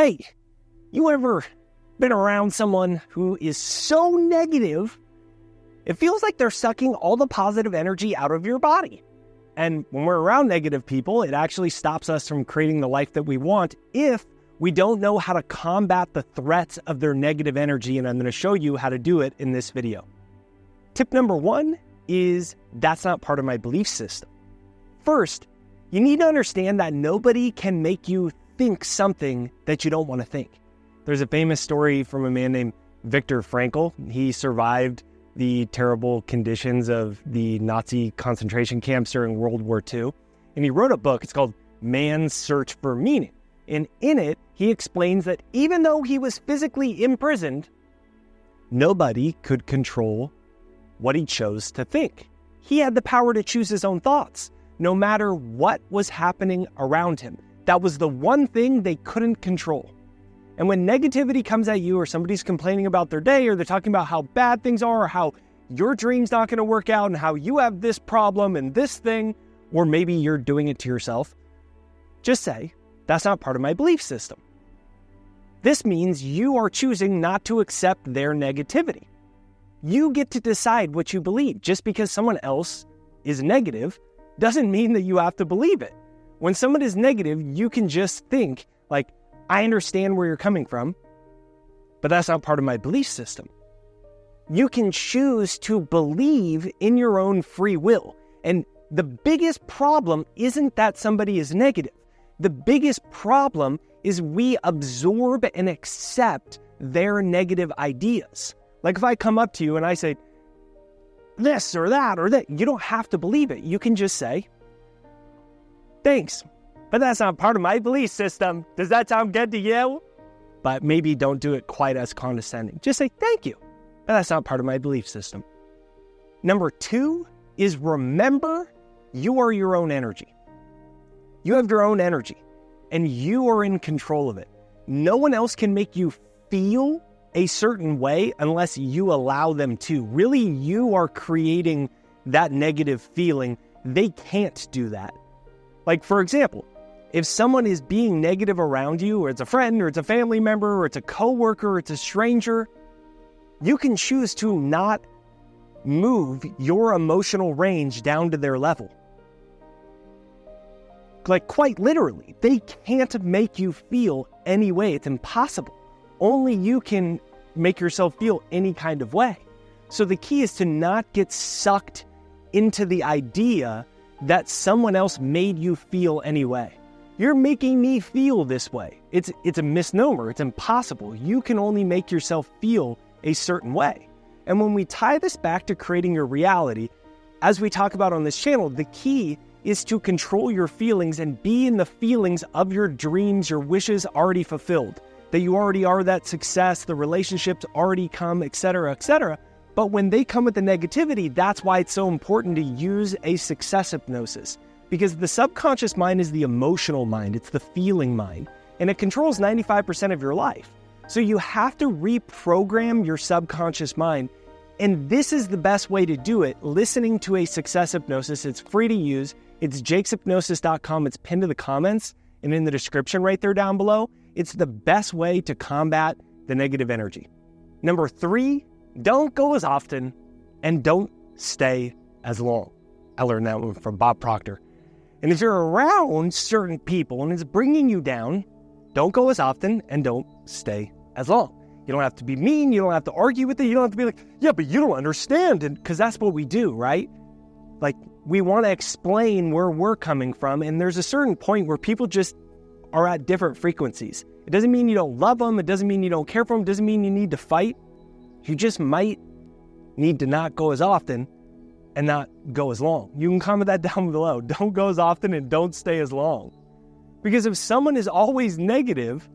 Hey, you ever been around someone who is so negative, it feels like they're sucking all the positive energy out of your body? And when we're around negative people, it actually stops us from creating the life that we want if we don't know how to combat the threats of their negative energy, and I'm going to show you how to do it in this video. Tip number 1 is that's not part of my belief system. First, you need to understand that nobody can make you think something that you don't want to think. There's a famous story from a man named Viktor Frankl. He survived the terrible conditions of the Nazi concentration camps during World War II. And he wrote a book. It's called Man's Search for Meaning. And in it, he explains that even though he was physically imprisoned, nobody could control what he chose to think. He had the power to choose his own thoughts, no matter what was happening around him. That was the one thing they couldn't control. And when negativity comes at you, or somebody's complaining about their day, or they're talking about how bad things are, or how your dream's not going to work out, and how you have this problem and this thing, or maybe you're doing it to yourself, just say, that's not part of my belief system. This means you are choosing not to accept their negativity. You get to decide what you believe. Just because someone else is negative doesn't mean that you have to believe it. When someone is negative, you can just think, like, I understand where you're coming from, but that's not part of my belief system. You can choose to believe in your own free will. And the biggest problem isn't that somebody is negative. The biggest problem is we absorb and accept their negative ideas. Like if I come up to you and I say, this or that, you don't have to believe it. You can just say, thanks, but that's not part of my belief system. Does that sound good to you? But maybe don't do it quite as condescending. Just say, thank you, but that's not part of my belief system. Number 2 is remember you are your own energy. You have your own energy, and you are in control of it. No one else can make you feel a certain way unless you allow them to. Really, you are creating that negative feeling. They can't do that. Like, for example, if someone is being negative around you, or it's a friend, or it's a family member, or it's a coworker, or it's a stranger, you can choose to not move your emotional range down to their level. Like, quite literally, they can't make you feel any way. It's impossible. Only you can make yourself feel any kind of way. So the key is to not get sucked into the idea that someone else made you feel any way. You're making me feel this way. It's a misnomer. It's impossible. You can only make yourself feel a certain way. And when we tie this back to creating your reality, as we talk about on this channel, the key is to control your feelings and be in the feelings of your dreams, your wishes already fulfilled, that you already are that success, the relationships already come, etc., etc. But when they come with the negativity, that's why it's so important to use a success hypnosis, because the subconscious mind is the emotional mind. It's the feeling mind, and it controls 95% of your life. So you have to reprogram your subconscious mind. And this is the best way to do it, listening to a success hypnosis. It's free to use. It's jakeshypnosis.com. It's pinned to the comments and in the description right there down below. It's the best way to combat the negative energy. Number 3, don't go as often and don't stay as long. I learned that one from Bob Proctor. And if you're around certain people and it's bringing you down, don't go as often and don't stay as long. You don't have to be mean. You don't have to argue with it. You don't have to be like, yeah, but you don't understand. And because that's what we do, right? Like, we want to explain where we're coming from. And there's a certain point where people just are at different frequencies. It doesn't mean you don't love them. It doesn't mean you don't care for them. It doesn't mean you need to fight. You just might need to not go as often and not go as long. You can comment that down below. Don't go as often and don't stay as long. Because if someone is always negative,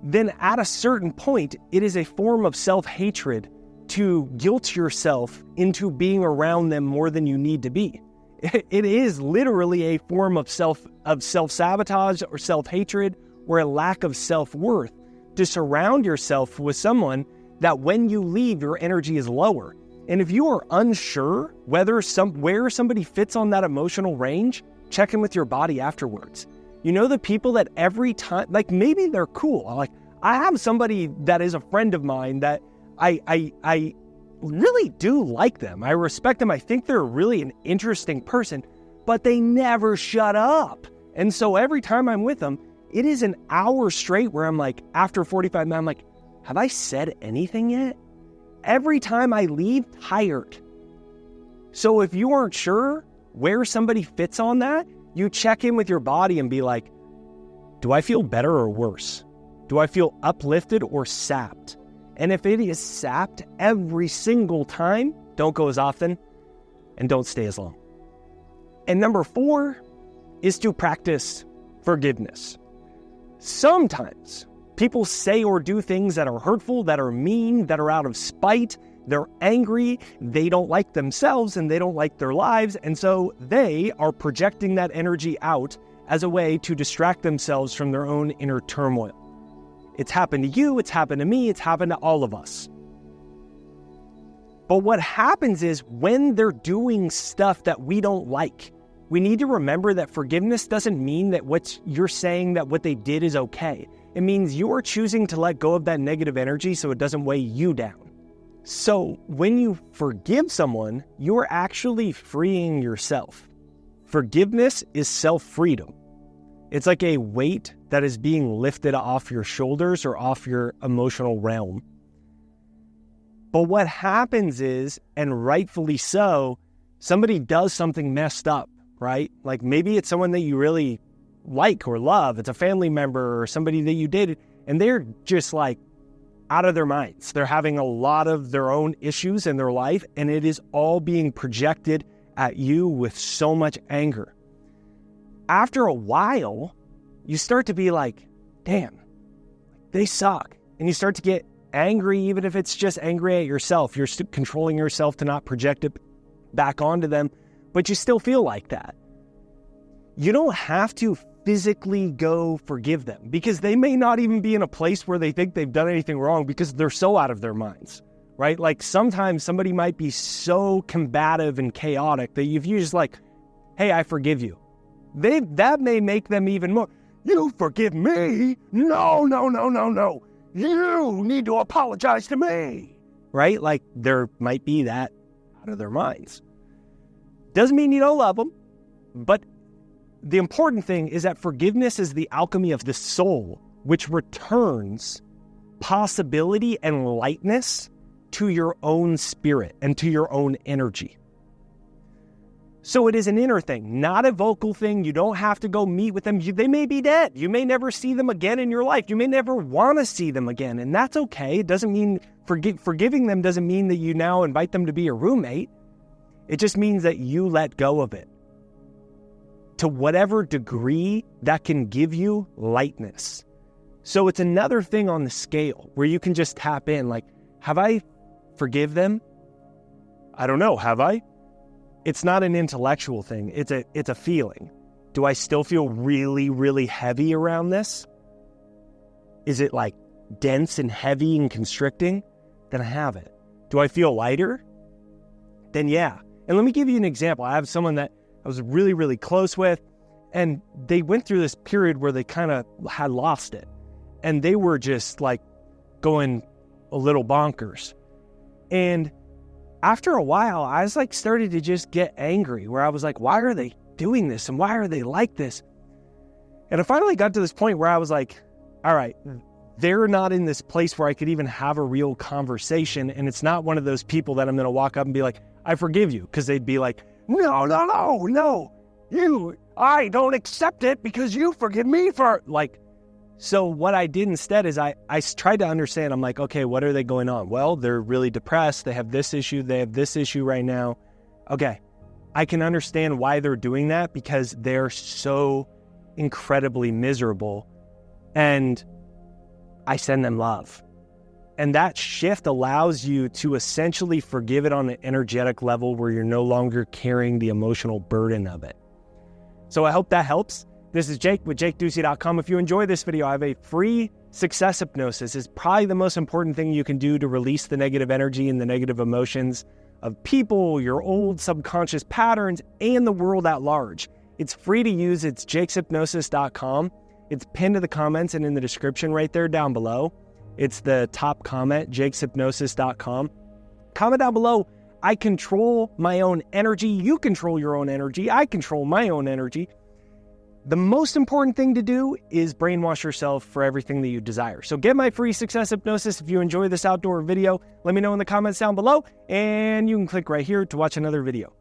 then at a certain point, it is a form of self-hatred to guilt yourself into being around them more than you need to be. It is literally a form of self-sabotage or self-hatred or a lack of self-worth to surround yourself with someone that when you leave, your energy is lower. And if you are unsure where somebody fits on that emotional range, check in with your body afterwards. You know, the people that every time, like maybe they're cool. Like, I have somebody that is a friend of mine that I really do like them. I respect them. I think they're really an interesting person, but they never shut up. And so every time I'm with them, it is an hour straight where I'm like, after 45 minutes, I'm like, have I said anything yet? Every time I leave, tired. So if you aren't sure where somebody fits on that, you check in with your body and be like, do I feel better or worse? Do I feel uplifted or sapped? And if it is sapped every single time, don't go as often and don't stay as long. And number 4 is to practice forgiveness. Sometimes people say or do things that are hurtful, that are mean, that are out of spite. They're angry, they don't like themselves, and they don't like their lives. And so they are projecting that energy out as a way to distract themselves from their own inner turmoil. It's happened to you, it's happened to me, it's happened to all of us. But what happens is when they're doing stuff that we don't like, we need to remember that forgiveness doesn't mean that what you're saying that what they did is okay. It means you're choosing to let go of that negative energy so it doesn't weigh you down. So when you forgive someone, you're actually freeing yourself. Forgiveness is self-freedom. It's like a weight that is being lifted off your shoulders or off your emotional realm. But what happens is, and rightfully so, somebody does something messed up, right? Like maybe it's someone that you really like or love. It's a family member or somebody that you dated, and they're just like out of their minds. They're having a lot of their own issues in their life, and it is all being projected at you with so much anger. After a while, you start to be like, damn, they suck. And you start to get angry, even if it's just angry at yourself. You're controlling yourself to not project it back onto them, but you still feel like that. You don't have to physically go forgive them because they may not even be in a place where they think they've done anything wrong because they're so out of their minds, right? Like sometimes somebody might be so combative and chaotic that if you just like, hey, I forgive you, that may make them even more, you forgive me? No. You need to apologize to me, right? Like there might be that out of their minds. Doesn't mean you don't love them, but the important thing is that forgiveness is the alchemy of the soul, which returns possibility and lightness to your own spirit and to your own energy. So it is an inner thing, not a vocal thing. You don't have to go meet with them. They may be dead. You may never see them again in your life. You may never want to see them again, and that's okay. It doesn't mean forgiving them doesn't mean that you now invite them to be your roommate. It just means that you let go of it to whatever degree that can give you lightness. So it's another thing on the scale where you can just tap in, like, have I forgive them? I don't know, have I? It's not an intellectual thing. It's a feeling. Do I still feel really, really heavy around this? Is it like dense and heavy and constricting? Then I have it. Do I feel lighter? Then yeah. And let me give you an example. I have someone that I was really, really close with, and they went through this period where they kind of had lost it. And they were just like going a little bonkers. And after a while, I was like started to just get angry where I was like, why are they doing this? And why are they like this? And I finally got to this point where I was like, all right, they're not in this place where I could even have a real conversation. And it's not one of those people that I'm going to walk up and be like, I forgive you. Because they'd be like, no, I don't accept it because you forgive me for like. So what I did instead is I tried to understand. I'm like, okay, what are they going on? Well, they're really depressed. They have this issue. They have this issue right now. Okay, I can understand why they're doing that because they're so incredibly miserable. And I send them love. And that shift allows you to essentially forgive it on an energetic level where you're no longer carrying the emotional burden of it. So I hope that helps. This is Jake with JakeDucey.com. If you enjoy this video, I have a free success hypnosis. It's probably the most important thing you can do to release the negative energy and the negative emotions of people, your old subconscious patterns, and the world at large. It's free to use. It's jakeshypnosis.com. It's pinned to the comments and in the description right there down below. It's the top comment, jakeshypnosis.com. Comment down below. I control my own energy. You control your own energy. I control my own energy. The most important thing to do is brainwash yourself for everything that you desire. So get my free success hypnosis. If you enjoy this outdoor video, let me know in the comments down below, and you can click right here to watch another video.